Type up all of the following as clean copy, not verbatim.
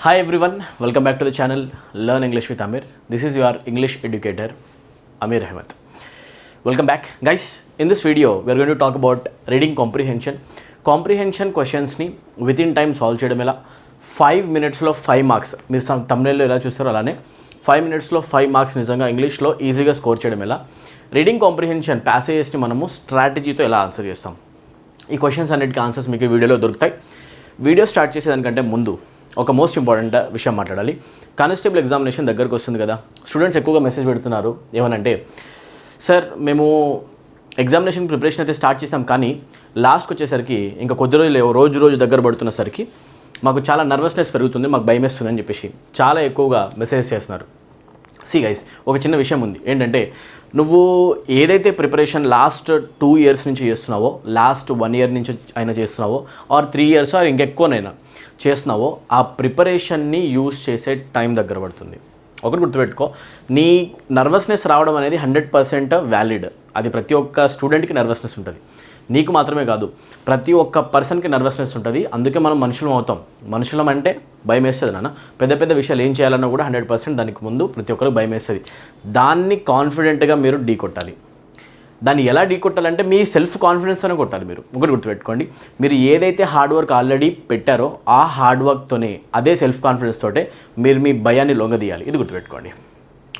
Hi everyone, welcome back to the channel Learn English with Amir. This is your English educator Amir Ahmed. Welcome back guys. In this video we are going to talk about reading comprehension. Comprehension questions ni within time solve చేయడం ఎలా 5 minutes లో 5 marks మీరు thumbnail లో ఎలా చూస్తారో అలానే 5 minutes లో 5 marks నిజంగా ఇంగ్లీష్లో ఈజీగా స్కోర్ చేయడం ఎలా రీడింగ్ కాంప్రిహెన్షన్ ప్యాసేజెస్ని మనము స్ట్రాటజీతో ఎలా ఆన్సర్ చేస్తాం ఈ క్వశ్చన్స్ అన్నిటికీ ఆన్సర్స్ మీకు వీడియోలో దొరుకుతాయి. వీడియో స్టార్ట్ చేసేదానికంటే ముందు ఒక మోస్ట్ ఇంపార్టెంట్ విషయం మాట్లాడాలి. కానిస్టేబుల్ ఎగ్జామినేషన్ దగ్గరకు వస్తుంది కదా, స్టూడెంట్స్ ఎక్కువగా మెసేజ్ పెడుతున్నారు ఏమనంటే, సార్ మేము ఎగ్జామినేషన్ ప్రిపరేషన్ అయితే స్టార్ట్ చేసాం కానీ లాస్ట్కి వచ్చేసరికి ఇంకా కొద్ది రోజులు రోజు దగ్గర పడుతున్నసరికి మాకు చాలా నర్వస్నెస్ పెరుగుతుంది, మాకు భయం వేస్తుంది అని చెప్పేసి చాలా ఎక్కువగా మెసేజ్ చేస్తున్నారు. సి గైస్, ఒక చిన్న విషయం ఉంది ఏంటంటే, నువ్వు ఏదైతే ప్రిపరేషన్ లాస్ట్ 2 years నుంచి చేస్తున్నావో, లాస్ట్ 1 year నుంచి అయినా చేస్తున్నావో, ఆర్ 3 years ఆర్ ఇంకెక్కువనైనా చేస్తున్నావో, ఆ ప్రిపరేషన్ని యూజ్ చేసే టైం దగ్గర పడుతుంది. ఒకటి గుర్తుపెట్టుకో, నీ నర్వస్నెస్ రావడం అనేది 100% వ్యాలిడ్. అది ప్రతి ఒక్క స్టూడెంట్కి నర్వస్నెస్ ఉంటుంది, నీకు మాత్రమే కాదు ప్రతి ఒక్క పర్సన్కి నర్వస్నెస్ ఉంటుంది. అందుకే మనం మనుషులం అవుతాం. మనుషులం అంటే భయం వేస్తుంది నాన్న, పెద్ద పెద్ద విషయాలు ఏం చేయాలన్నా కూడా 100% దానికి ముందు ప్రతి ఒక్కరికి భయం వేస్తుంది. దాన్ని కాన్ఫిడెంట్గా మీరు ఢీ కొట్టాలి. దాన్ని ఎలా ఢీ కొట్టాలంటే మీ సెల్ఫ్ కాన్ఫిడెన్స్ అనే కొట్టాలి. మీరు ఒకటి గుర్తుపెట్టుకోండి, మీరు ఏదైతే హార్డ్ వర్క్ ఆల్రెడీ పెట్టారో ఆ హార్డ్ వర్క్తోనే, అదే సెల్ఫ్ కాన్ఫిడెన్స్ తోటే మీరు మీ భయాన్ని లొంగదీయాలి. ఇది గుర్తుపెట్టుకోండి,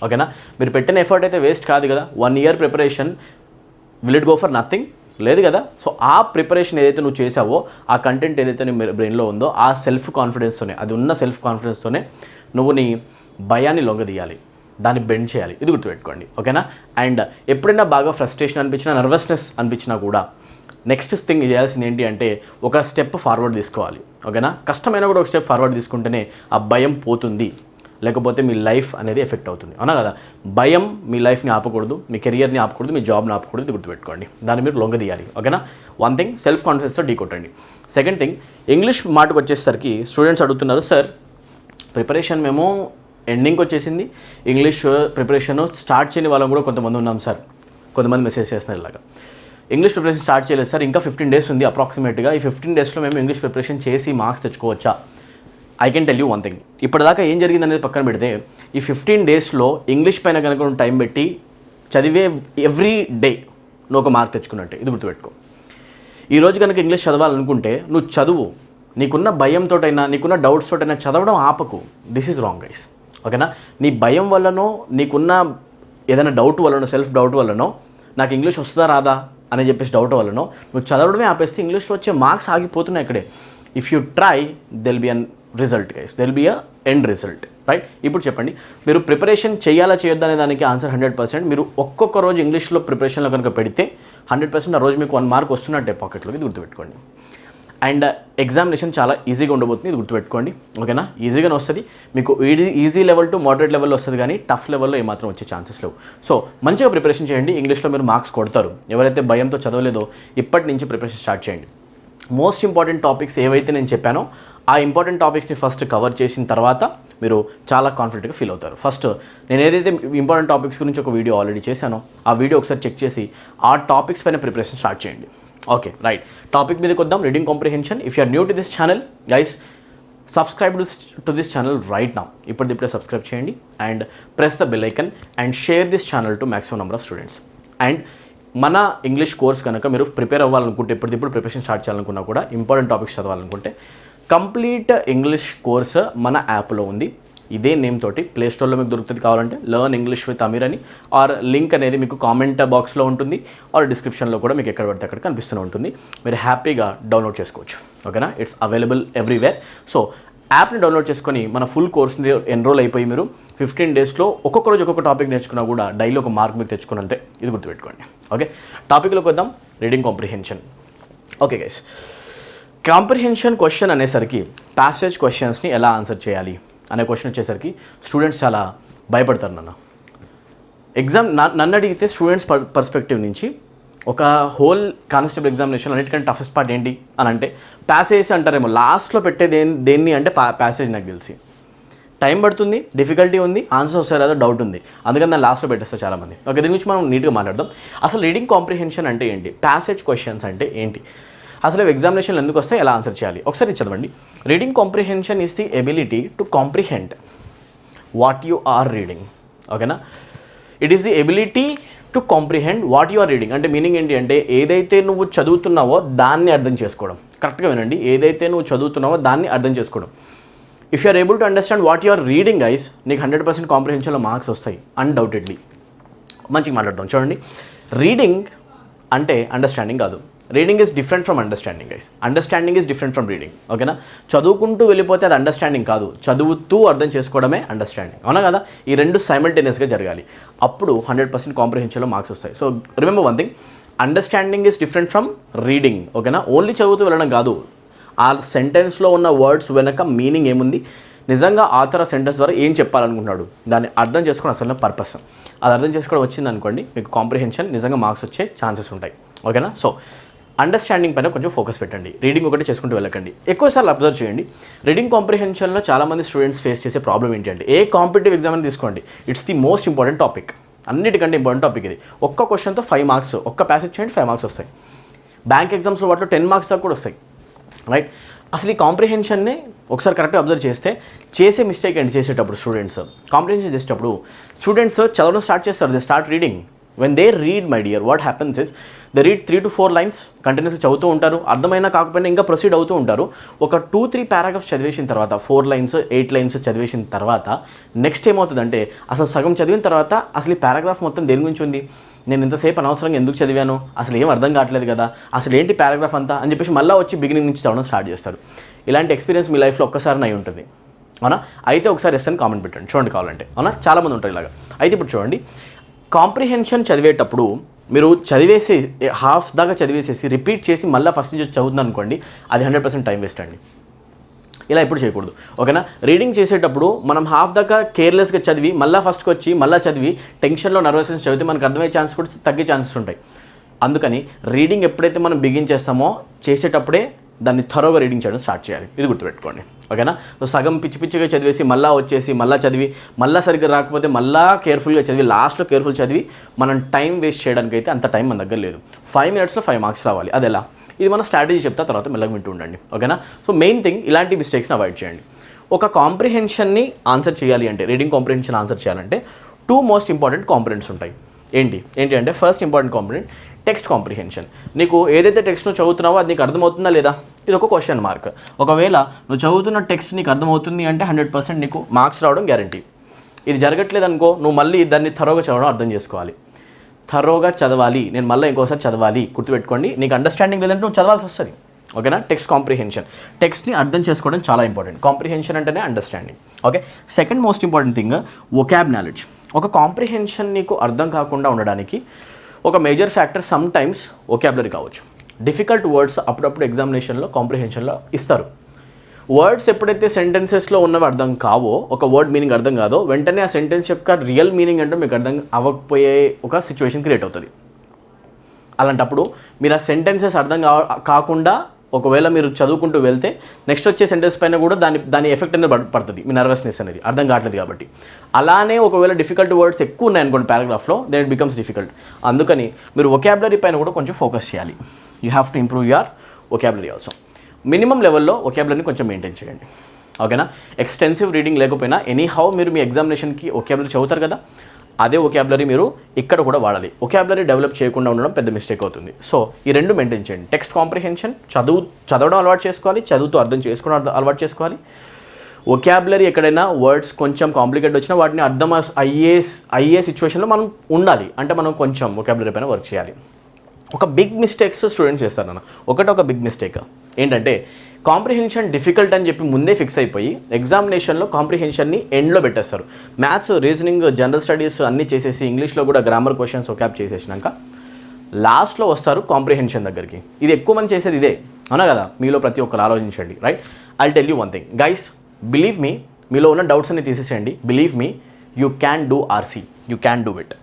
ఓకేనా? మీరు పెట్టిన ఎఫర్ట్ అయితే వేస్ట్ కాదు కదా. 1 year preparation will it go for nothing? లేదు కదా. సో ఆ ప్రిపరేషన్ ఏదైతే నువ్వు చేసావో, ఆ కంటెంట్ ఏదైతే నీ బ్రెయిన్లో ఉందో, ఆ సెల్ఫ్ కాన్ఫిడెన్స్తోనే, అది ఉన్న సెల్ఫ్ కాన్ఫిడెన్స్తోనే నువ్వు నీ భయాన్ని లొంగదీయాలి, దాన్ని బెండ్ చేయాలి. ఇది గుర్తుపెట్టుకోండి, ఓకేనా? అండ్ ఎప్పుడైనా బాగా ఫ్రస్ట్రేషన్ అనిపించినా, నర్వస్నెస్ అనిపించినా కూడా నెక్స్ట్ థింగ్ చేయాల్సింది ఏంటి అంటే, ఒక స్టెప్ ఫార్వర్డ్ తీసుకోవాలి, ఓకేనా? కష్టమైనా కూడా ఒక స్టెప్ ఫార్వర్డ్ తీసుకుంటేనే ఆ భయం పోతుంది, లేకపోతే మీ లైఫ్ అనేది ఎఫెక్ట్ అవుతుంది, అవునా కదా? భయం మీ లైఫ్ని ఆపకూడదు, మీ కెరియర్ని ఆపకూడదు, మీ జాబ్ని ఆపకూడదు. ఇది గుర్తుపెట్టుకోండి, దాన్ని మీరు లొంగదీయాలి, ఓకేనా? వన్ థింగ్, సెల్ఫ్ కాన్ఫిడెన్స్తో ఢీ కొట్టండి. సెకండ్ థింగ్, ఇంగ్లీష్ మాటకు వచ్చేసరికి స్టూడెంట్స్ అడుగుతున్నారు, సార్ ప్రిపరేషన్ మేము ఎండింగ్కి వచ్చేసింది, ఇంగ్లీష్ ప్రిపరేషన్ స్టార్ట్ చేయని వాళ్ళం కూడా కొంతమంది ఉన్నాం సార్. కొంతమంది మెసేజ్ చేస్తున్నారు ఇలాగా, ఇంగ్లీష్ ప్రిపరేషన్ స్టార్ట్ చేయలేదు సార్, ఇంకా 15 days ఉంది అప్రాక్సిమేట్గా. ఈ 15 daysలో మేము ఇంగ్లీష్ ప్రిపరేషన్ చేసి మార్క్స్ తెచ్చుకోవచ్చా? I can tell you one thing. ఇప్పటిదాకా ఏం జరిగింది అనేది పక్కన పెడితే, ఈ 15 daysలో ఇంగ్లీష్ పైన కనుక నువ్వు టైం పెట్టి చదివే ఎవ్రీ డే నువ్వు ఒక మార్క్ తెచ్చుకున్నట్టే. ఇది గుర్తుపెట్టుకో. ఈరోజు కనుక ఇంగ్లీష్ చదవాలనుకుంటే నువ్వు చదువు, నీకున్న భయంతోటైనా, నీకున్న డౌట్స్ తోటైనా చదవడం ఆపకు. దిస్ ఈజ్ రాంగ్ గైస్, ఓకేనా? నీ భయం వల్లనో, నీకున్న ఏదైనా డౌట్ వల్లనో, సెల్ఫ్ డౌట్ వల్లనో, నాకు ఇంగ్లీష్ వస్తుందా రాదా అని చెప్పేసి డౌట్ వల్లనో నువ్వు చదవడమే ఆపేస్తే ఇంగ్లీష్లో వచ్చే మార్క్స్ ఆగిపోతున్నాయి ఇక్కడే. If you try there'll be an result guys, there'll be a end result, right? ఇప్పుడు చెప్పండి, మీరు ప్రిపరేషన్ చేయాలా చేయొద్దా అనే దానికి ఆన్సర్ 100%. మీరు ఒక్కొక్క రోజు ఇంగ్లీష్లో ప్రిపరేషన్లో కనుక పెడితే 100% ఆ రోజు మీకు 1 mark వస్తున్నట్టే పాకెట్లోకి. ఇది గుర్తుపెట్టుకోండి. అండ్ ఎగ్జామినేషన్ చాలా ఈజీగా ఉండబోతుంది, ఇది గుర్తుపెట్టుకోండి, ఓకేనా? ఈజీగానే వస్తుంది మీకు. ఈజీ లెవెల్ టు మోడరేట్ లెవెల్లో వస్తుంది, కానీ టఫ్ లెవెల్లో ఏమాత్రం వచ్చే ఛాన్సెస్ లేవు. సో మంచిగా ప్రిపరేషన్ చేయండి, ఇంగ్లీష్లో మీరు మార్క్స్ కొడతారు. ఎవరైతే భయంతో చదవలేదో ఇప్పటి నుంచి ప్రిపరేషన్ స్టార్ట్ చేయండి. మోస్ట్ ఇంపార్టెంట్ టాపిక్స్ ఏవైతే నేను చెప్పానో ఆ ఇంపార్టెంట్ టాపిక్స్ని ఫస్ట్ కవర్ చేసిన తర్వాత మీరు చాలా కాన్ఫిడెంట్గా ఫీల్ అవుతారు. ఫస్ట్ నేను ఏదైతే ఇంపార్టెంట్ టాపిక్స్ గురించి ఒక వీడియో ఆల్రెడీ చేశానో ఆ వీడియో ఒకసారి చెక్ చేసి ఆ టాపిక్స్ పైన ప్రిపరేషన్ స్టార్ట్ చేయండి. Okay, right. టాపిక్ మీదకి వద్దాం, reading comprehension. If you are new to this channel guys, subscribe to this channel right now. ఇప్పుడే సబ్స్క్రైబ్ చేయండి and press the bell icon and share this channel to maximum number of students. And మన English course కనుక మీరు prepare అవ్వాలనుకుంటే, ఇప్పుడు preparation start చేయాలనుకున్నా కూడా, important topics చదవాలనుకుంటే, కంప్లీట్ ఇంగ్లీష్ కోర్స్ మన యాప్లో ఉంది. ఇదే నేమ్ తోటి ప్లేస్టోర్లో మీకు దొరుకుతుంది. కావాలంటే లెర్న్ ఇంగ్లీష్ విత్ అమీర్ అని, ఆర్ లింక్ అనేది మీకు కామెంట్ బాక్స్లో ఉంటుంది, ఆర్ డిస్క్రిప్షన్లో కూడా మీకు ఎక్కడ పడితే అక్కడ కనిపిస్తూనే ఉంటుంది. మీరు హ్యాపీగా డౌన్లోడ్ చేసుకోవచ్చు, ఓకేనా? It's available everywhere. సో యాప్ని డౌన్లోడ్ చేసుకొని మన ఫుల్ కోర్స్ని ఎన్రోల్ అయిపోయి మీరు 15 daysలో ఒక్కొక్క రోజు ఒక్కొక్క టాపిక్ నేర్చుకున్నా కూడా డైలీ ఒక మార్క్ మీరు తెచ్చుకున్నంటే. ఇది గుర్తుపెట్టుకోండి, ఓకే? టాపిక్లోకి వద్దాం, reading comprehension. Okay guys, comprehension question అనేసరికి ప్యాసేజ్ క్వశ్చన్స్ని ఎలా ఆన్సర్ చేయాలి అనే క్వశ్చన్ వచ్చేసరికి స్టూడెంట్స్ చాలా భయపడతారు. నన్ను అడిగితే స్టూడెంట్స్ పర్స్పెక్టివ్ నుంచి ఒక హోల్ కానిస్టేబుల్ ఎగ్జామినేషన్ అన్నిటికంటే టఫెస్ట్ పార్ట్ ఏంటి అని అంటే ప్యాసేజ్ అంటారేమో. లాస్ట్లో పెట్టే దేన్ని అంటే ప్యాసేజ్. నాకు తెలిసి టైం పడుతుంది, డిఫికల్టీ ఉంది, ఆన్సర్ వస్తారో ఏదో డౌట్ ఉంది, అందుకని దాన్ని లాస్ట్లో పెట్టేస్తారు చాలామంది. ఓకే, దీని గురించి మనం నీట్గా మాట్లాడదాం. అసలు రీడింగ్ కాంప్రిహెన్షన్ అంటే ఏంటి, ప్యాసేజ్ క్వశ్చన్స్ అంటే ఏంటి? అసలు ఎగ్జామినేషన్లో ఎందుకు వస్తే ఎలా ఆన్సర్ చేయాలి ఒకసారి చదవండి. Reading comprehension is the ability to comprehend what you are reading. ఓకేనా, it is the ability to comprehend what you are reading. అంటే మీనింగ్ ఏంటి అంటే ఏదైతే నువ్వు చదువుతున్నావో దాన్ని అర్థం చేసుకోవడం. కరెక్ట్గా వినండి, ఏదైతే నువ్వు చదువుతున్నావో దాన్ని అర్థం చేసుకోవడం. If you are able to understand what you are reading guys, నీకు 100% కాంప్రిహెన్షన్లో మార్క్స్ వస్తాయి అన్డౌటెడ్లీ. మంచిగా మాట్లాడదాం చూడండి. రీడింగ్ అంటే అండర్స్టాండింగ్ కాదు. Reading is different from understanding guys. Understanding is different from reading. ఓకేనా, చదువుకుంటూ వెళ్ళిపోతే అది అండర్స్టాండింగ్ కాదు, చదువుతూ అర్థం చేసుకోవడమే అండర్స్టాండింగ్. అవునా కదా, ఈ రెండు సైమల్టేనియస్గా జరగాలి, అప్పుడు 100% కాంప్రిహెన్షన్లో మార్క్స్ వస్తాయి. So remember one thing, understanding is different from reading. ఓకేనా, ఓన్లీ చదువుతూ వెళ్ళడం కాదు, ఆ సెంటెన్స్లో ఉన్న వర్డ్స్ వెనక మీనింగ్ ఏముంది, నిజంగా ఆథర్ ఆ సెంటెన్స్ ద్వారా ఏం చెప్పాలనుకుంటున్నాడు, దాన్ని అర్థం చేసుకోవడం అసలు పర్పస్. అది అర్థం చేసుకోవడం వచ్చింది అనుకోండి, మీకు కాంప్రిహెన్షన్ నిజంగా మార్క్స్ వచ్చే ఛాన్సెస్ ఉంటాయి. ఓకేనా, సో అండర్స్టాండింగ్ పైన కొంచెం ఫోకస్ పెట్టండి, రీడింగ్ ఒకటి చేసుకుంటూ వెళ్ళకండి. ఎక్కువసార్లు అబ్జర్వ్ చేయండి, రీడింగ్ కాంప్రిహెన్షన్లో చాలామంది స్టూడెంట్స్ ఫేస్ చేసే ప్రాబ్లం ఏంటి అంటే, ఏ కాంపిటేటివ్ ఎగ్జామ్ అని తీసుకోండి, it's the most important topic, అన్నిటికంటే ఇంపార్టెంట్ టాపిక్ ఇది. ఒక్క క్వశ్చన్తో 5 మార్క్స్, ఒక్క ప్యాసేజ్ చేయండి 5 మార్క్స్ వస్తాయి. బ్యాంక్ ఎగ్జామ్స్లో వాటిలో 10 మార్క్స్ దాకా కూడా వస్తాయి, రైట్. అసలు ఈ కాంప్రిహెన్షన్ని ఒకసారి కరెక్ట్గా అబ్జర్వ్ చేసే మిస్టేక్ ఏంటి చేసేటప్పుడు, కాంప్రిహెన్షన్ చేసేటప్పుడు స్టూడెంట్స్ చదవడం స్టార్ట్ చేస్తారు, they start reading. when they read my dear, what happens is they read 3 to 4 lines కంటిన్యూస్గా చదువుతూ ఉంటారు, అర్థమైనా కాకపోయినా ఇంకా ప్రొసీడ్ అవుతూ ఉంటారు. ఒక 2-3 పారాగ్రాఫ్స్ చదివేసిన తర్వాత 4 lines 8 lines చదివేసిన తర్వాత నెక్స్ట్ ఏమవుతుందంటే, అసలు సగం చదివిన తర్వాత అసలు ఈ పారాగ్రాఫ్ మొత్తం దేని గురించి ఉంది, నేను ఇంతసేపు అనవసరంగా ఎందుకు చదివాను, అసలు ఏం అర్థం కావట్లేదు కదా, అసలు ఏంటి పారాగ్రాఫ్ అంతా అని చెప్పేసి మళ్ళీ వచ్చి బిగినింగ్ నుంచి చదవడం స్టార్ట్ చేస్తారు. ఇలాంటి ఎక్స్పీరియన్స్ మీ లైఫ్లో ఒక్కసారి అయి ఉంటుంది, అవునా? అయితే ఒకసారి ఎస్ఎన్ కామెంట్ పెట్టండి చూడండి కావాలంటే, అవునా? చాలామంది ఉంటారు ఇలాగా. అయితే ఇప్పుడు చూడండి, కాంప్రిహెన్షన్ చదివేటప్పుడు మీరు చదివేసి హాఫ్ దాకా చదివేసేసి రిపీట్ చేసి మళ్ళీ ఫస్ట్ నుంచి చదువుతుంది అనుకోండి, అది 100% టైం వేస్ట్ అండి. ఇలా ఎప్పుడు చేయకూడదు, ఓకేనా? రీడింగ్ చేసేటప్పుడు మనం హాఫ్ దాకా కేర్లెస్గా చదివి మళ్ళీ ఫస్ట్కి వచ్చి మళ్ళీ చదివి టెన్షన్లో నర్వస్నెస్ చదివితే మనకు అర్థమయ్యే ఛాన్స్ కూడా తగ్గే ఛాన్సెస్ ఉంటాయి. అందుకని రీడింగ్ ఎప్పుడైతే మనం బిగిన్ చేస్తామో చేసేటప్పుడే దాన్ని థరోగా రీడింగ్ చేయడం స్టార్ట్ చేయాలి, ఇది గుర్తుపెట్టుకోండి, ఓకేనా? సగం పిచ్చిగా చదివేసి మళ్ళీ వచ్చేసి మళ్ళీ చదివి మళ్ళీ సరిగ్గా రాకపోతే మళ్ళీ కేర్ఫుల్గా చదివి లాస్ట్లో కేర్ఫుల్ చదివి మనం టైం వేస్ట్ చేయడానికి అయితే అంత టైం మన దగ్గర లేదు. 5 minutesలో 5 మార్క్స్ రావాలి, అది ఎలా, ఇది మన స్ట్రాటజీ చెప్తా, తర్వాత మెల్లగా వింటూ ఉండండి, ఓకేనా? సో మెయిన్ థింగ్, ఇలాంటి మిస్టేక్స్ని అవాయిడ్ చేయండి. ఒక కాంప్రిహెన్షన్ని ఆన్సర్ చేయాలి అంటే, రీడింగ్ కాంప్రిహెన్షన్ ఆన్సర్ చేయాలంటే 2 మోస్ట్ ఇంపార్టెంట్ కాంపోనెంట్స్ ఉంటాయి. ఏంటి అంటే, first important component text comprehension. నీకు ఏదైతే టెక్స్ట్ నువ్వు చదువుతున్నావో అది నీకు అర్థమవుతుందా లేదా, ఇది ఒక క్వశ్చన్ మార్క్. ఒకవేళ నువ్వు చదువుతున్న టెక్స్ట్ నీకు అర్థమవుతుంది అంటే 100% నీకు మార్క్స్ రావడం గ్యారంటీ. ఇది జరగట్లేదు అనుకో, నువ్వు మళ్ళీ దాన్ని థరోగా చదవడం అర్థం చేసుకోవాలి, థరోగా చదవాలి, నేను మళ్ళీ ఇంకోసారి చదవాలి, గుర్తుపెట్టుకోండి. నీకు అండర్స్టాండింగ్ లేదంటే నువ్వు చదవాల్సి వస్తుంది, ఓకేనా? టెక్స్ట్ కాంప్రిహెన్షన్, టెక్స్ట్ని అర్థం చేసుకోవడం చాలా ఇంపార్టెంట్. కాంప్రిహెన్షన్ అంటేనే understanding, okay? Second most important thing vocab knowledge. ఒక కాంప్రిహెన్షన్ నీకు అర్థం కాకుండా ఉండడానికి ఒక major factor some times vocabulary కావచ్చు. డిఫికల్ట్ వర్డ్స్ అప్పుడప్పుడు ఎగ్జామినేషన్లో కాంప్రిహెన్షన్లో ఇస్తారు. వర్డ్స్ ఎప్పుడైతే సెంటెన్సెస్లో ఉన్నవి అర్థం కావో, ఒక వర్డ్ మీనింగ్ అర్థం కాదో, వెంటనే ఆ సెంటెన్స్ యొక్క రియల్ మీనింగ్ అంటే మీకు అర్థం అవ్వకపోయే ఒక సిచ్యువేషన్ క్రియేట్ అవుతుంది. అలాంటప్పుడు మీరు ఆ సెంటెన్సెస్ అర్థం కాకుండా ఒకవేళ మీరు చదువుకుంటూ వెళ్తే నెక్స్ట్ వచ్చే సెంటెన్స్ పైన కూడా దాని ఎఫెక్ట్ అనేది పడుతుంది, మీ నర్వస్నెస్ అనేది అర్థం కావట్లేదు కాబట్టి. అలానే ఒకవేళ డిఫికల్ట్ వర్డ్స్ ఎక్కువ ఉన్నాయనుకోండి పారాగ్రాఫ్లో, దెన్ ఇట్ బికమ్స్ డిఫికల్ట్. అందుకని మీరు వొకాబులరీ పైన కూడా కొంచెం ఫోకస్ చేయాలి. You have to improve your vocabulary also. Minimum లెవెల్లో వొకాబులరీని కొంచెం మెయింటైన్ చేయండి, ఓకేనా? ఎక్స్టెన్సివ్ రీడింగ్ లేకపోయినా ఎనీహౌ మీరు మీ ఎగ్జామినేషన్కి వొకాబులరీ చదువుతారు కదా, అదే వొకాబులరీ మీరు ఇక్కడ కూడా వాడాలి. వొకాబులరీ డెవలప్ చేయకుండా ఉండడం పెద్ద మిస్టేక్ అవుతుంది. సో ఈ రెండు మెయింటైన్ చేయండి. టెక్స్ట్ కాంప్రిహెన్షన్, చదవడం అలవాటు చేసుకోవాలి, చదువుతూ అర్థం చేసుకోవడం అలవాటు చేసుకోవాలి. వొకాబులరీ ఎక్కడైనా వర్డ్స్ కొంచెం కాంప్లికేట్ వచ్చినా వాటిని అర్థం అయ్యే సిచ్యువేషన్లో మనం ఉండాలి, అంటే మనం కొంచెం వొకాబులరీ పైన వర్క్ చేయాలి. ఒక బిగ్ మిస్టేక్స్ స్టూడెంట్స్ చేస్తారు నాన్న, ఒక బిగ్ మిస్టేక్ ఏంటంటే, కాంప్రిహెన్షన్ డిఫికల్ట్ అని చెప్పి ముందే ఫిక్స్ అయిపోయి ఎగ్జామినేషన్లో కాంప్రిహెన్షన్ని ఎండ్లో పెట్టేస్తారు. మ్యాథ్స్, రీజనింగ్, జనరల్ స్టడీస్ అన్నీ చేసేసి ఇంగ్లీష్లో కూడా గ్రామర్ క్వశ్చన్స్ వొకాబ్ చేసేసినాక లాస్ట్లో వస్తారు కాంప్రిహెన్షన్ దగ్గరికి. ఇది ఎక్కువ మంది చేసేది ఇదే, అవునా కదా? మీలో ప్రతి ఒక్కరు ఆలోచించండి, right? I'll tell you one thing guys, believe me, మీలో ఉన్న డౌట్స్ అన్ని తీసేసేయండి. Believe me, you can do RC, you can do it.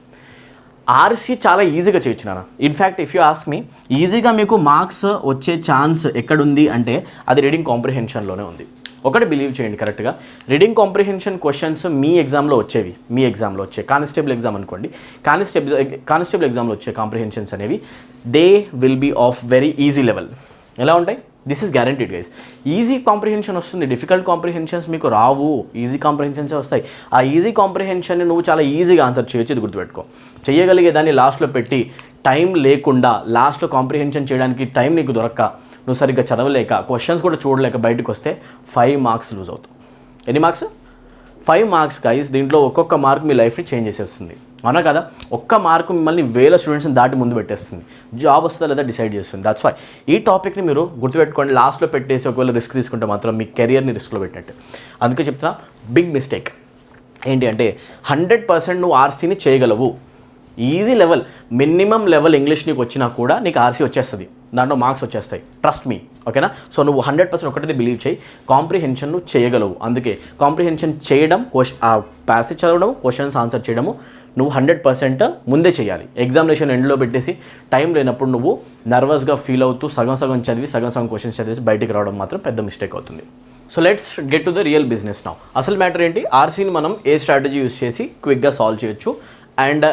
RC చాలా ఈజీగా చేయొచ్చు నాన్న. In fact if you ask me, ఈజీగా మీకు మార్క్స్ వచ్చే ఛాన్స్ ఎక్కడుంది అంటే అది రీడింగ్ కాంప్రిహెన్షన్లోనే ఉంది. ఒకటి బిలీవ్ చేయండి కరెక్ట్గా, రీడింగ్ కాంప్రిహెన్షన్ క్వశ్చన్స్ మీ ఎగ్జామ్లో వచ్చే కానిస్టేబుల్ ఎగ్జామ్ అనుకోండి, కానిస్టేబుల్ ఎగ్జామ్లో వచ్చే కాంప్రిహెన్షన్స్ అనేవి they will be of very easy level. ఎలా ఉంటాయి? This is guaranteed guys. Easy comprehension వస్తుంది, డిఫికల్ట్ కాంప్రిహెన్షన్స్ మీకు రావు, ఈజీ కాంప్రిహెన్షన్సే వస్తాయి. ఆ ఈజీ కాంప్రిహెన్షన్ని నువ్వు చాలా ఈజీగా ఆన్సర్ చేయొచ్చు, ఇది గుర్తుపెట్టుకో. చేయగలిగే దాన్ని లాస్ట్లో పెట్టి టైం లేకుండా లాస్ట్లో కాంప్రిహెన్షన్ చేయడానికి టైం నీకు దొరక్క, నువ్వు సరిగ్గా చదవలేక, క్వశ్చన్స్ కూడా చూడలేక బయటకు వస్తే 5 మార్క్స్ లూజ్ అవుతావు. ఎన్ని మార్క్స్? 5 marks guys. దీంట్లో ఒక్కొక్క మార్క్ మీ లైఫ్ని చేంజ్ చేసేస్తుంది, అవునా కదా? ఒక్క మార్కు మిమ్మల్ని వేల స్టూడెంట్స్ని దాటి ముందు పెట్టేస్తుంది, జాబ్ వస్తుందా లేదా డిసైడ్ చేస్తుంది. దట్స్ వై ఈ టాపిక్ని మీరు గుర్తుపెట్టుకోండి. లాస్ట్లో పెట్టేసి ఒకవేళ రిస్క్ తీసుకుంటే మాత్రం మీ కెరియర్ని రిస్క్లో పెట్టినట్టు. అందుకే చెప్తున్నా, బిగ్ మిస్టేక్ ఏంటి అంటే 100% నువ్వు ఆర్సీని చేయగలవు. Easy level, minimum level English నీకు వచ్చినా కూడా నీకు ఆర్సీ వచ్చేస్తుంది, దాంట్లో మార్క్స్ వచ్చేస్తాయి, ట్రస్ట్ మీ, ఓకేనా? సో నువ్వు 100% ఒకటిది బిలీవ్ చేయి, కాంప్రిహెన్షన్ నువ్వు చేయగలవు. అందుకే కాంప్రిహెన్షన్ చేయడం, ప్యాసేజ్ చదవడం, క్వశ్చన్స్ ఆన్సర్ చేయడము నువ్వు 100% ముందే చేయాలి. ఎగ్జామినేషన్ ఎండ్లో పెట్టేసి టైం లేనప్పుడు నువ్వు నర్వస్గా ఫీల్ అవుతూ సగం సగం చదివి సగం సగం క్వశ్చన్స్ చదివేసి బయటికి రావడం మాత్రం పెద్ద మిస్టేక్ అవుతుంది. So let's get to the real business now. అసలు మ్యాటర్ ఏంటి? ఆర్సీని మనం ఏ స్ట్రాటజీ యూస్ చేసి క్విక్గా సాల్వ్ చేయొచ్చు, అండ్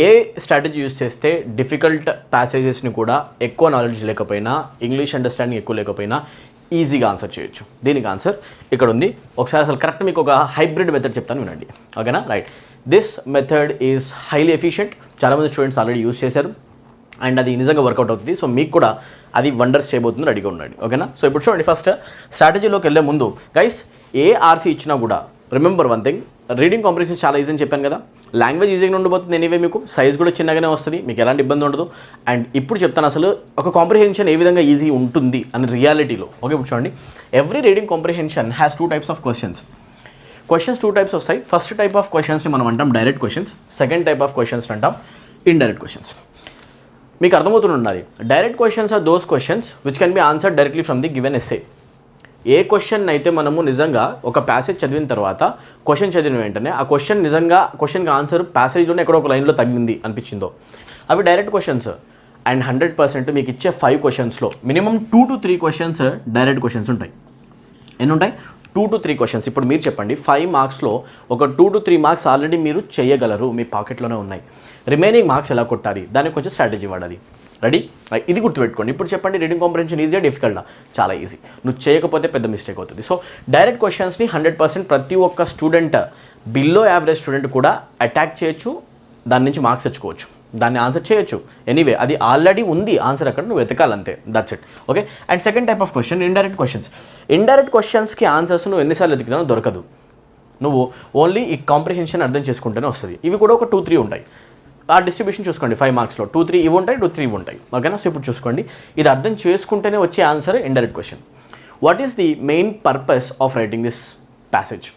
ఏ స్ట్రాటజీ యూస్ చేస్తే డిఫికల్ట్ ప్యాసేజెస్ని కూడా ఎక్కువ నాలెడ్జ్ లేకపోయినా, ఇంగ్లీష్ అండర్స్టాండింగ్ ఎక్కువ లేకపోయినా ఈజీగా ఆన్సర్ చేయొచ్చు. దీనికి ఆన్సర్ ఇక్కడ ఉంది. ఒకసారి అసలు కరెక్ట్ మీకు ఒక హైబ్రిడ్ మెథడ్ చెప్తాను, వినండి, ఓకేనా? Right. This method is highly efficient. చాలామంది స్టూడెంట్స్ ఆల్రెడీ యూస్ చేశారు అండ్ అది నిజంగా వర్కౌట్ అవుతుంది. సో మీకు కూడా అది వండర్స్ చేయబోతుంది, రెడీగా ఉండండి, ఓకేనా? సో ఇప్పుడు చూడండి, ఫస్ట్ స్ట్రాటజీలోకి వెళ్ళే ముందు గైస్, ఏ ఆర్సీ ఇచ్చినా కూడా remember one thing, reading comprehension చాలా ఈజీ అని చెప్పాను కదా. లాంగ్వేజ్ ఈజీగా ఉండిపోతుంది, ఎనీవే మీకు సైజ్ కూడా చిన్నగానే వస్తుంది, మీకు ఎలాంటి ఇబ్బంది ఉండదు. అండ్ ఇప్పుడు చెప్తాను అసలు ఒక కాంప్రిహెన్షన్ ఏ విధంగా ఈజీ ఉంటుంది అని రియాలిటీలో. ఓకే, ఇప్పుడు చూడండి, every reading comprehension has 2 types of questions. 2 types వస్తాయి. ఫస్ట్ టైప్ ఆఫ్ క్వశ్చన్స్ని మనం అంటాం direct questions, second type of questions అంటాం ఇండైరెక్ట్ క్వశ్చన్స్. మీకు అర్థమవుతుండాలి, direct questions are those questions which can be answered directly from the given essay. ఏ question అయితే మనము నిజంగా ఒక ప్యాసేజ్ చదివిన తర్వాత క్వశ్చన్ చదివిన వెంటనే ఆ క్వశ్చన్ నిజంగా క్వశ్చన్కి ఆన్సర్ ప్యాసేజ్లోనే ఎక్కడో ఒక లైన్లో తగ్గింది అనిపించిందో అవి డైరెక్ట్ క్వశ్చన్స్. అండ్ 100% మీకు ఇచ్చే 5 క్వశ్చన్స్లో minimum 2 to 3 questions direct questions ఉంటాయి. ఎన్ని ఉంటాయి? 2 to 3 క్వశ్చన్స్. ఇప్పుడు మీరు చెప్పండి, 5 మార్క్స్లో ఒక 2 to 3 మార్క్స్ ఆల్రెడీ మీరు చేయగలరు, మీ పాకెట్లోనే ఉన్నాయి. రిమైనింగ్ మార్క్స్ ఎలా కొట్టాలి, దానికి కొంచెం స్ట్రాటజీ వాడాలి. రెడీ? ఇది గుర్తుపెట్టుకోండి. ఇప్పుడు చెప్పండి, రీడింగ్ కాంప్రిహెన్షన్ ఈజీగా డిఫికల్టా? చాలా ఈజీ. నువ్వు చేయకపోతే పెద్ద మిస్టేక్ అవుతుంది. సో డైరెక్ట్ క్వశ్చన్స్ని 100% ప్రతి ఒక్క స్టూడెంట్, బిలో యావరేజ్ స్టూడెంట్ కూడా అటాక్ చేయొచ్చు, దాని నుంచి మార్క్స్ తెచ్చుకోవచ్చు, దాన్ని ఆన్సర్ చేయొచ్చు. ఎనీవే అది ఆల్రెడీ ఉంది ఆన్సర్, అక్కడ నువ్వు వెతకాలంతే, that's it. Okay. And second type of question indirect questions. Indirect క్వశ్చన్స్కి ఆన్సర్స్ నువ్వు ఎన్నిసార్లు వెతికినా దొరకదు, నువ్వు ఓన్లీ ఈ కాంప్రిహెన్షన్ అర్థం చేసుకుంటేనే వస్తుంది. ఇవి కూడా ఒక 2-3 ఉంటాయి. ఆ డిస్ట్రిబ్యూషన్ చూసుకోండి, 5 మార్క్స్లో 2-3 ఇవి ఉంటాయి, 2-3 ఇవి ఉంటాయి, ఓకేనా? సో ఇప్పుడు చూసుకోండి, ఇది అర్థం చేసుకుంటేనే వచ్చే answer indirect question. What is the main purpose of writing this passage?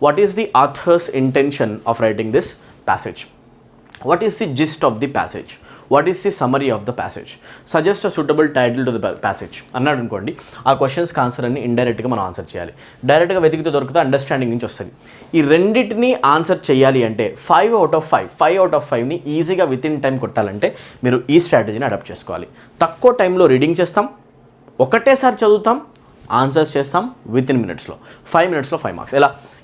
What is the authors intention of writing this passage? What is the gist of the passage? What is the summary of the passage? Suggest a suitable title to the passage. అన్నాడు అనుకోండి, ఆ క్వశ్చన్స్కి answer అన్ని ఇండైరెక్ట్గా మనం answer చేయాలి. డైరెక్ట్గా వెతికితే దొరికితే అండర్స్టాండింగ్ నుంచి వస్తుంది. ఈ రెండింటిని ఆన్సర్ చేయాలి అంటే 5 out of 5ని ఈజీగా విత్ ఇన్ టైం కొట్టాలంటే మీరు ఈ స్ట్రాటజీని అడాప్ట్ చేసుకోవాలి. తక్కువ టైంలో రీడింగ్ చేస్తాం, ఒకటేసారి చదువుతాం, ఆన్సర్స్ చేస్తాం విత్ ఇన్ మినిట్స్లో. 5 minutesలో 5 మార్క్స్.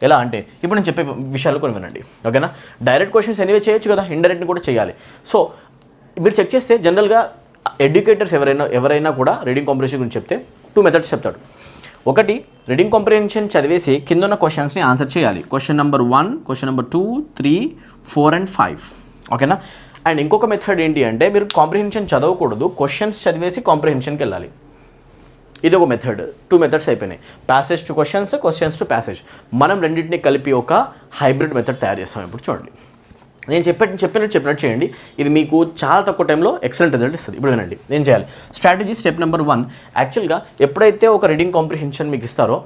ఎలా అంటే ఇప్పుడు నేను చెప్పే విషయాలు కొన్ని వినండి, ఓకేనా? డైరెక్ట్ క్వశ్చన్స్ ఎనీవే చేయొచ్చు కదా, ఇండైరెక్ట్ని కూడా చేయాలి. సో మీరు చెక్ చేస్తే జనరల్గా ఎడ్యుకేటర్స్ ఎవరైనా కూడా రీడింగ్ కాంప్రిహెన్షన్ గురించి చెప్తే 2 మెథడ్స్ చెప్తాడు. ఒకటి, రీడింగ్ కాంప్రిహెన్షన్ చదివేసి కింద ఉన్న క్వశ్చన్స్ని ఆన్సర్ చేయాలి. Question number 1, question number 2, 3, 4 and 5, ఓకేనా? అండ్ ఇంకొక మెథడ్ ఏంటి అంటే మీరు కాంప్రిహెన్షన్ చదవకూడదు, క్వశ్చన్స్ చదివేసి కాంప్రిహెన్షన్కి వెళ్ళాలి. ఇది ఒక మెథడ్. 2 methods అయిపోయినాయి, passage to questions, questions to passage. మనం రెండింటిని కలిపి ఒక హైబ్రిడ్ మెథడ్ తయారు చేస్తాం. ఇప్పుడు చూడండి, నేను చెప్పినట్టు చేయండి, ఇది మీకు చాలా తక్కువ టైంలో ఎక్సలెంట్ రిజల్ట్ ఇస్తుంది. ఇప్పుడు వినండి, ఏం చేయాలి? స్ట్రాటజీ స్టెప్ నెంబర్ 1, యాక్చువల్గా ఎప్పుడైతే ఒక రీడింగ్ కాంప్రిహెన్షన్ మీకు ఇస్తారో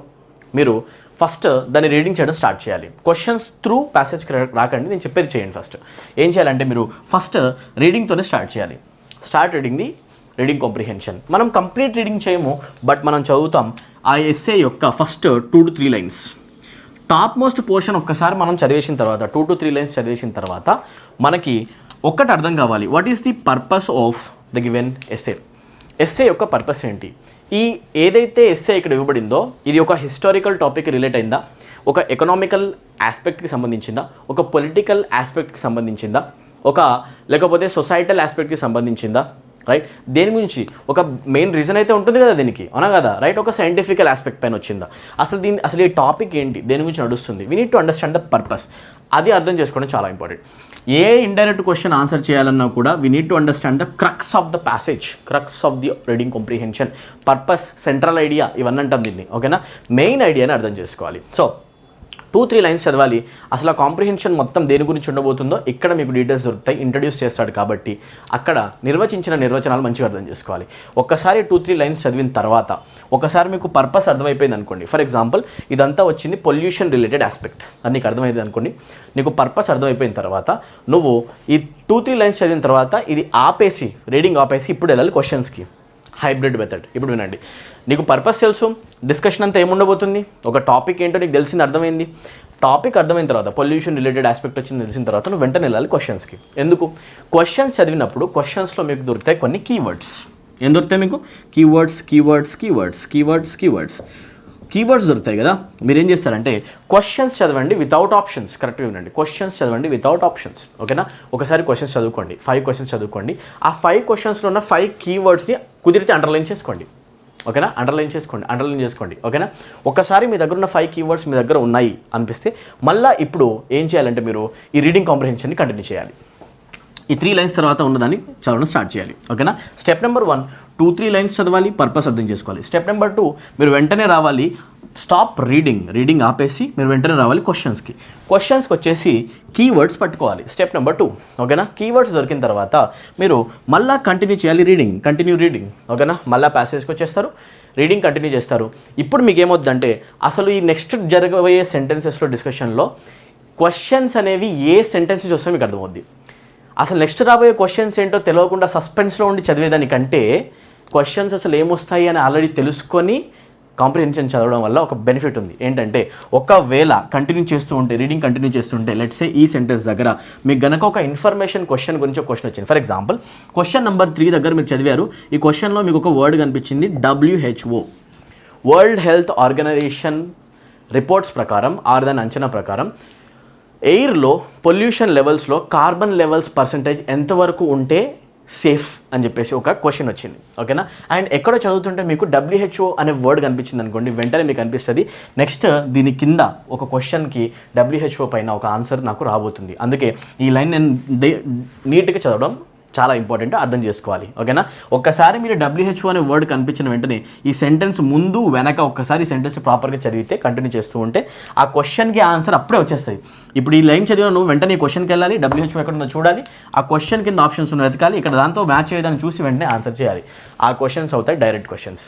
మీరు ఫస్ట్ దాన్ని రీడింగ్ చేయడం స్టార్ట్ చేయాలి. క్వశ్చన్స్ త్రూ ప్యాసేజ్కి రాకండి, నేను చెప్పేది చేయండి. ఫస్ట్ ఏం చేయాలంటే మీరు ఫస్ట్ రీడింగ్తోనే స్టార్ట్ చేయాలి. Start reading comprehension. మనం కంప్లీట్ రీడింగ్ చేయము, బట్ మనం చదువుతాం ఆ ఎస్సే యొక్క first 2 to 3 lines. Top most portion ఒక్కసారి మనం చదివేసిన తర్వాత 2 to 3 lines చదివేసిన తర్వాత మనకి ఒక్కటి అర్థం కావాలి, what is the purpose of the given essay. Essay యొక్క పర్పస్ ఏంటి? ఈ ఏదైతే ఎస్సే ఇక్కడ ఇవ్వబడిందో ఇది ఒక హిస్టారికల్ టాపిక్ రిలేట్ అయిందా, ఒక ఎకనామికల్ ఆస్పెక్ట్కి సంబంధించిందా, ఒక పొలిటికల్ ఆస్పెక్ట్కి సంబంధించిందా, లేకపోతే సొసైటల్ ఆస్పెక్ట్కి సంబంధించిందా, రైట్. దేని గురించి ఒక మెయిన్ రీజన్ అయితే ఉంటుంది కదా దీనికి, అవునా కదా, రైట్. ఒక సైంటిఫికల్ ఆస్పెక్ట్ పైన వచ్చిందా, అసలు ఈ టాపిక్ ఏంటి, దేని గురించి నడుస్తుంది, we need to understand the purpose. అది అర్థం చేసుకోవడం చాలా ఇంపార్టెంట్. ఏ ఇండైరెక్ట్ క్వశ్చన్ ఆన్సర్ చేయాలన్నా కూడా we need to understand the crux of the passage, crux of the reading comprehension, purpose, central idea, ఇవన్నీ అంటాం దీన్ని, ఓకేనా. మెయిన్ ఐడియాని అర్థం చేసుకోవాలి. సో 2-3 లైన్స్ చదవాలి. అసలు ఆ కాంప్రిహెన్షన్ మొత్తం దేని గురించి ఉండబోతుందో ఇక్కడ మీకు డీటెయిల్స్ దొరుకుతాయి. ఇంట్రడ్యూస్ చేస్తాడు కాబట్టి అక్కడ నిర్వచించిన నిర్వచనాలు మంచిగా అర్థం చేసుకోవాలి. ఒక్కసారి 2-3 లైన్స్ చదివిన తర్వాత ఒకసారి మీకు పర్పస్ అర్థమైపోయింది అనుకోండి. ఫర్ ఎగ్జాంపుల్ ఇదంతా వచ్చింది పొల్యూషన్ రిలేటెడ్ ఆస్పెక్ట్ అని నీకు అర్థమైంది అనుకోండి. నీకు పర్పస్ అర్థమైపోయిన తర్వాత నువ్వు ఈ 2-3 లైన్స్ చదివిన తర్వాత ఇది ఆపేసి, రీడింగ్ ఆపేసి ఇప్పుడు వెళ్ళాలి క్వశ్చన్స్కి. Hybrid method. ఇప్పుడు వినండి, నీకు పర్పస్ తెలుసు, డిస్కషన్ అంతా ఏముండబోతుంది, ఒక టాపిక్ ఏంటో నీకు తెలిసింది, అర్థమైంది. టాపిక్ అర్థమైన తర్వాత పొల్యూషన్ రిలేటెడ్ ఆస్పెక్ట్ వచ్చింది తెలిసిన తర్వాత నువ్వు వెంటనే వెళ్ళాలి క్వశ్చన్స్కి. ఎందుకు? క్వశ్చన్స్ చదివినప్పుడు క్వశ్చన్స్లో మీకు దొరుకుతాయి కొన్ని కీవర్డ్స్. ఏం దొరుకుతాయి మీకు? కీవర్డ్స్ దొరుకుతాయి కదా. మీరు ఏం చేస్తారంటే క్వశ్చన్స్ చదవండి వితౌట్ ఆప్షన్స్. కరెక్ట్గా వినండి, క్వశ్చన్స్ చదవండి వితౌట్ ఆప్షన్స్, ఓకేనా. ఒకసారి క్వశ్చన్స్ చదువుకోండి, 5 క్వశ్చన్స్ చదువుకోండి. ఆ 5 క్వశ్చన్స్లో ఉన్న 5 కీవర్డ్స్ని కుదిరితే అండర్లైన్ చేసుకోండి, ఓకేనా. అండర్లైన్ చేసుకోండి, ఓకేనా. ఒకసారి మీ దగ్గర ఉన్న 5 కీవర్డ్స్ మీ దగ్గర ఉన్నాయి అనిపిస్తే మళ్ళీ ఇప్పుడు ఏం చేయాలంటే మీరు ఈ రీడింగ్ కాంప్రిహెన్షన్ని కంటిన్యూ చేయాలి. ఈ 3 లైన్స్ తర్వాత ఉన్నదాన్ని చదవడం స్టార్ట్ చేయాలి, ఓకేనా. స్టెప్ నెంబర్ 1 2-3 లైన్స్ చదవాలి, పర్పస్ అర్థం చేసుకోవాలి. స్టెప్ నెంబర్ 2 మీరు వెంటనే రావాలి, స్టాప్ రీడింగ్ ఆపేసి మీరు వెంటనే రావాలి క్వశ్చన్స్కి వచ్చేసి కీవర్డ్స్ పట్టుకోవాలి. స్టెప్ నెంబర్ 2, ఓకేనా. కీవర్డ్స్ దొరికిన తర్వాత మీరు మళ్ళీ కంటిన్యూ చేయాలి రీడింగ్, ఓకేనా. మళ్ళీ ప్యాసేజ్కి వచ్చేస్తారు, రీడింగ్ కంటిన్యూ చేస్తారు. ఇప్పుడు మీకు ఏమవుతుందంటే అసలు ఈ నెక్స్ట్ జరగబోయే సెంటెన్సెస్లో డిస్కషన్లో క్వశ్చన్స్ అనేవి ఏ సెంటెన్స్ నుంచి వస్తాయో మీకు అర్థమవుద్ది. అసలు నెక్స్ట్ రాబోయే క్వశ్చన్స్ ఏంటో తెలియకుండా సస్పెన్స్లో ఉండి చదివేదానికంటే క్వశ్చన్స్ అసలు ఏమొస్తాయి అని ఆల్రెడీ తెలుసుకొని కాంప్రిహెన్షన్ చదవడం వల్ల ఒక బెనిఫిట్ ఉంది. ఏంటంటే ఒకవేళ రీడింగ్ కంటిన్యూ చేస్తుంటే లెట్స్ సే ఈ సెంటెన్స్ దగ్గర మీకు గనక ఒక ఇన్ఫర్మేషన్ క్వశ్చన్ గురించి ఒక క్వశ్చన్ వచ్చింది. ఫర్ ఎగ్జాంపుల్ క్వశ్చన్ నెంబర్ 3 దగ్గర మీరు చదివారు. ఈ క్వశ్చన్లో మీకు ఒక వర్డ్ కనిపించింది, WHO, world health organization reports ప్రకారం దాని అంచనా ప్రకారం ఎయిర్లో పొల్యూషన్ లెవెల్స్లో కార్బన్ లెవెల్స్ పర్సంటేజ్ ఎంతవరకు ఉంటే సేఫ్ అని చెప్పేసి ఒక క్వశ్చన్ వచ్చింది, ఓకేనా. అండ్ ఎక్కడో చదువుతుంటే మీకు WHO అనే వర్డ్ కనిపించింది అనుకోండి, వెంటనే మీకు అనిపిస్తుంది నెక్స్ట్ దీని కింద ఒక క్వశ్చన్కి WHO పైన ఒక ఆన్సర్ నాకు రాబోతుంది. అందుకే ఈ లైన్ నేను నీట్గా చదవడం చాలా ఇంపార్టెంట్, అర్థం చేసుకోవాలి, ఓకేనా. ఒక్కసారి మీరు WHO అనే వర్డ్ కనిపించిన వెంటనే ఈ సెంటెన్స్ ముందు వెనక ఒక్కసారి ఈ సెంటెన్స్ ప్రాపర్గా చదివితే కంటిన్యూ చేస్తూ ఉంటే ఆ క్వశ్చన్కి ఆన్సర్ అప్పుడే వచ్చేస్తుంది. ఇప్పుడు ఈ లైన్ చదివిన నువ్వు వెంటనే ఈ క్వశ్చన్కి వెళ్ళాలి, WHO ఎక్కడ ఉందో చూడాలి, ఆ క్వశ్చన్ కింద ఆప్షన్స్ ఉన్న వెతకాలి, ఇక్కడ దాంతో మ్యాచ్ అయ్యేదాన్ని చూసి వెంటనే ఆన్సర్ చేయాలి. ఆ క్వశ్చన్స్ అవుతాయి డైరెక్ట్ క్వశ్చన్స్.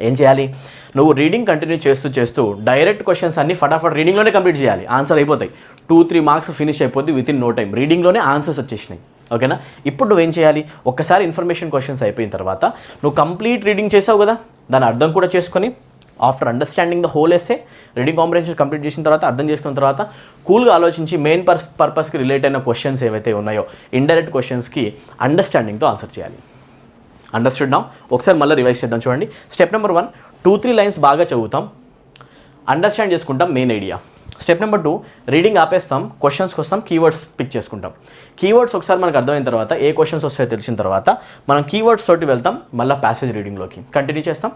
ఏం చేయాలి? నువ్వు రీడింగ్ కంటిన్యూ చేస్తూ డైరెక్ట్ క్వశ్చన్స్ అన్ని ఫటాఫట్ రీడింగ్లోనే కంప్లీట్ చేయాలి, ఆన్సర్ అయిపోతాయి. 2-3 మార్క్స్ ఫినిష్ అయిపోద్ది విత్ ఇన్ నో టైం, రీడింగ్లోనే ఆన్సర్స్ వచ్చేసినాయి, ఓకేనా. ఇప్పుడు నువ్వేం చేయాలి? ఒక్కసారి ఇన్ఫర్మేషన్ క్వశ్చన్స్ అయిపోయిన తర్వాత నువ్వు కంప్లీట్ రీడింగ్ చేసావు కదా, దాని అర్థం కూడా చేసుకొని after understanding the whole essay reading comprehension complete చేసిన తర్వాత అర్థం చేసుకున్న తర్వాత కూల్గా ఆలోచించి మెయిన్ పర్పస్కి రిలేట్ అయిన క్వశ్చన్స్ ఏవైతే ఉన్నాయో ఇండైరెక్ట్ క్వశ్చన్స్కి అండర్స్టాండింగ్తో ఆన్సర్ చేయాలి. Understood now? ఒకసారి మళ్ళీ రివైజ్ చేద్దాం చూడండి. స్టెప్ నెంబర్ 1 2-3 లైన్స్ బాగా చదువుతాం, అండర్స్టాండ్ చేసుకుంటాం main idea. Step number 2 reading ఆపేస్తాం, క్వశ్చన్స్కి వస్తాం, కీవర్డ్స్ పిక్ చేసుకుంటాం. కీవర్డ్స్ ఒకసారి మనకు అర్థమైన తర్వాత ఏ క్వశ్చన్స్ వస్తాయో తెలిసిన తర్వాత మనం కీవర్డ్స్ తోటి వెళ్తాం, మళ్ళీ ప్యాసేజ్ రీడింగ్లోకి కంటిన్యూ చేస్తాం.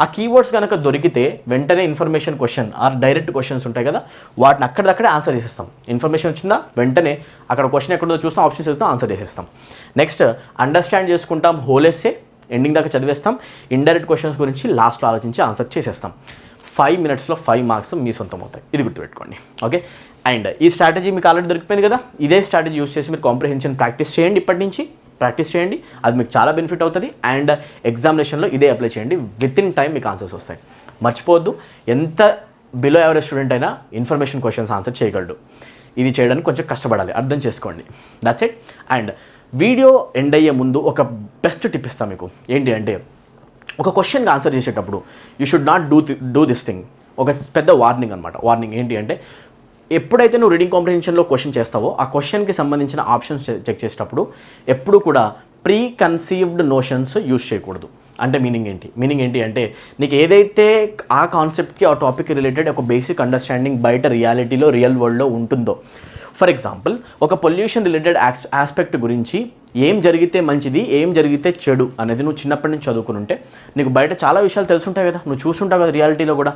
ఆ కీవర్డ్స్ కనుక దొరికితే వెంటనే information question or direct questions ఉంటాయి కదా, వాటిని అక్కడిదక్కడే ఆన్సర్ చేసేస్తాం. ఇన్ఫర్మేషన్ వచ్చిందా వెంటనే అక్కడ క్వశ్చన్ ఎక్కడో చూస్తాం, ఆప్షన్స్ చదువుతాం, ఆన్సర్ చేసేస్తాం. నెక్స్ట్ అండర్స్టాండ్ చేసుకుంటాం, హోల్ ఎస్సే ఎండింగ్ దాకా చదివేస్తాం, ఇండైరెక్ట్ క్వశ్చన్స్ గురించి లాస్ట్లో ఆలోచించి ఆన్సర్ చేసేస్తాం. 5 మినిట్స్లో 5 మార్క్స్ మీ సొంతం అవుతాయి, ఇది గుర్తుపెట్టుకోండి, ఓకే. అండ్ ఈ స్ట్రాటజీ మీకు ఆల్రెడీ దొరికిపోయింది కదా, ఇదే స్ట్రాటజీ యూస్ చేసి మీరు కాంప్రిహెన్షన్ ప్రాక్టీస్ చేయండి, ఇప్పటి నుంచి ప్రాక్టీస్ చేయండి, అది మీకు చాలా బెనిఫిట్ అవుతుంది. అండ్ ఎగ్జామినేషన్లో ఇదే అప్లై చేయండి, విత్ ఇన్ టైం మీకు ఆన్సర్స్ వస్తాయి. మర్చిపోవద్దు, ఎంత బిలో యావరేజ్ స్టూడెంట్ అయినా ఇన్ఫర్మేషన్ క్వశ్చన్స్ ఆన్సర్ చేయగలడు. ఇది చేయడానికి కొంచెం కష్టపడాలి, అర్థం చేసుకోండి, that's it. And video end అయ్యే ముందు ఒక బెస్ట్ టిప్ ఇస్తాను మీకు. ఏంటి అంటే ఒక క్వశ్చన్కి ఆన్సర్ చేసేటప్పుడు you should not do this thing. ఒక పెద్ద వార్నింగ్ అనమాట. వార్నింగ్ ఏంటి అంటే ఎప్పుడైతే నువ్వు రీడింగ్ కాంప్రిహెన్షన్లో క్వశ్చన్ చేస్తావో ఆ క్వశ్చన్కి సంబంధించిన ఆప్షన్స్ చెక్ చేసేటప్పుడు ఎప్పుడు కూడా ప్రీ కన్సీవ్డ్ నోషన్స్ యూజ్ చేయకూడదు. అంటే మీనింగ్ ఏంటి అంటే నీకు ఏదైతే ఆ కాన్సెప్ట్కి ఆ టాపిక్ రిలేటెడ్ ఒక బేసిక్ అండర్స్టాండింగ్ బయట రియాలిటీలో రియల్ వరల్డ్లో ఉంటుందో ఫర్ ఎగ్జాంపుల్ ఒక పొల్యూషన్ రిలేటెడ్ ఆస్పెక్ట్ గురించి ఏం జరిగితే మంచిది, ఏం జరిగితే చెడు అనేది నువ్వు చిన్నప్పటి నుంచి చదువుకుని ఉంటే నీకు బయట చాలా విషయాలు తెలుసుంటాయి కదా, నువ్వు చూసుంటావు కదా రియాలిటీలో కూడా.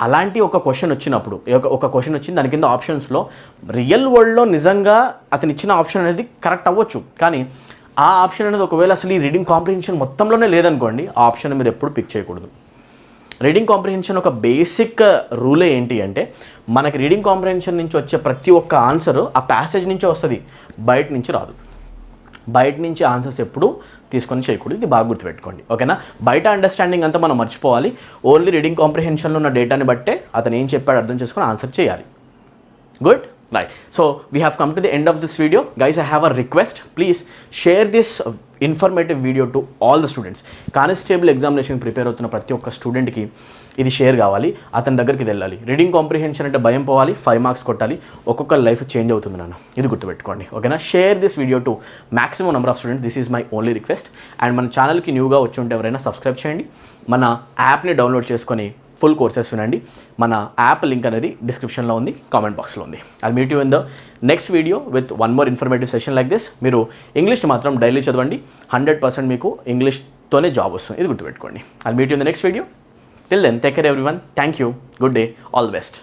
అలాంటి ఒక క్వశ్చన్ వచ్చినప్పుడు, ఒక క్వశ్చన్ వచ్చింది, దాని కింద ఆప్షన్స్లో రియల్ వరల్డ్లో నిజంగా అతను ఇచ్చిన ఆప్షన్ అనేది కరెక్ట్ అవ్వచ్చు, కానీ ఆ ఆప్షన్ అనేది ఒకవేళ అసలు ఈ రీడింగ్ కాంప్రిహెన్షన్ మొత్తంలోనే లేదనుకోండి, ఆ ఆప్షన్ మీరు ఎప్పుడు పిక్ చేయకూడదు. రీడింగ్ కాంప్రిహెన్షన్ ఒక బేసిక్ రూలే ఏంటి అంటే, మనకి రీడింగ్ కాంప్రిహెన్షన్ నుంచి వచ్చే ప్రతి ఒక్క ఆన్సర్ ఆ ప్యాసేజ్ నుంచే వస్తుంది, బయట నుంచి రాదు. బయట నుంచి ఆన్సర్స్ ఎప్పుడు తీసుకొని చేయకూడదు, ఇది బాగా గుర్తుపెట్టుకోండి, ఓకేనా. బయట అండర్స్టాండింగ్ అంతా మనం మర్చిపోవాలి, ఓన్లీ రీడింగ్ కాంప్రిహెన్షన్లో ఉన్న డేటాని బట్టే అతను ఏం చెప్పాడు అర్థం చేసుకొని ఆన్సర్ చేయాలి. Good, right. So we have come to the end of this video. Guys, I have a request, please share this informative video to all the students. Constable examination prepare అవుతున్న ప్రతి ఒక్క స్టూడెంట్కి ఇది షేర్ కావాలి, అతని దగ్గరికి వెళ్ళాలి. రీడింగ్ కాంప్రిహెన్షన్ అంటే భయం పోవాలి, 5 మార్క్స్ కొట్టాలి, ఒక్కొక్క లైఫ్ చేంజ్ అవుతుంది నాన్న, ఇది గుర్తుపెట్టుకోండి, ఓకేనా. Share this video to maximum number of students, this is my only request. And మన ఛానల్కి న్యూగా వచ్చి ఉంటే ఎవరైనా సబ్స్క్రైబ్ చేయండి, మన యాప్ని డౌన్లోడ్ చేసుకొని ఫుల్ కోర్సెస్ వినండి. మన యాప్ లింక్ అనేది డిస్క్రిప్షన్లో ఉంది, కామెంట్ బాక్స్లో ఉంది. I'll meet you in the next video with one more informative session like this. మీరు ఇంగ్లీష్ని మాత్రం డైలీ చదవండి, 100% మీకు ఇంగ్లీష్తోనే జాబ్ వస్తుంది, ఇది గుర్తుపెట్టుకోండి. I'll meet you in the next video. Till then, take care everyone. Thank you, good day, all the best.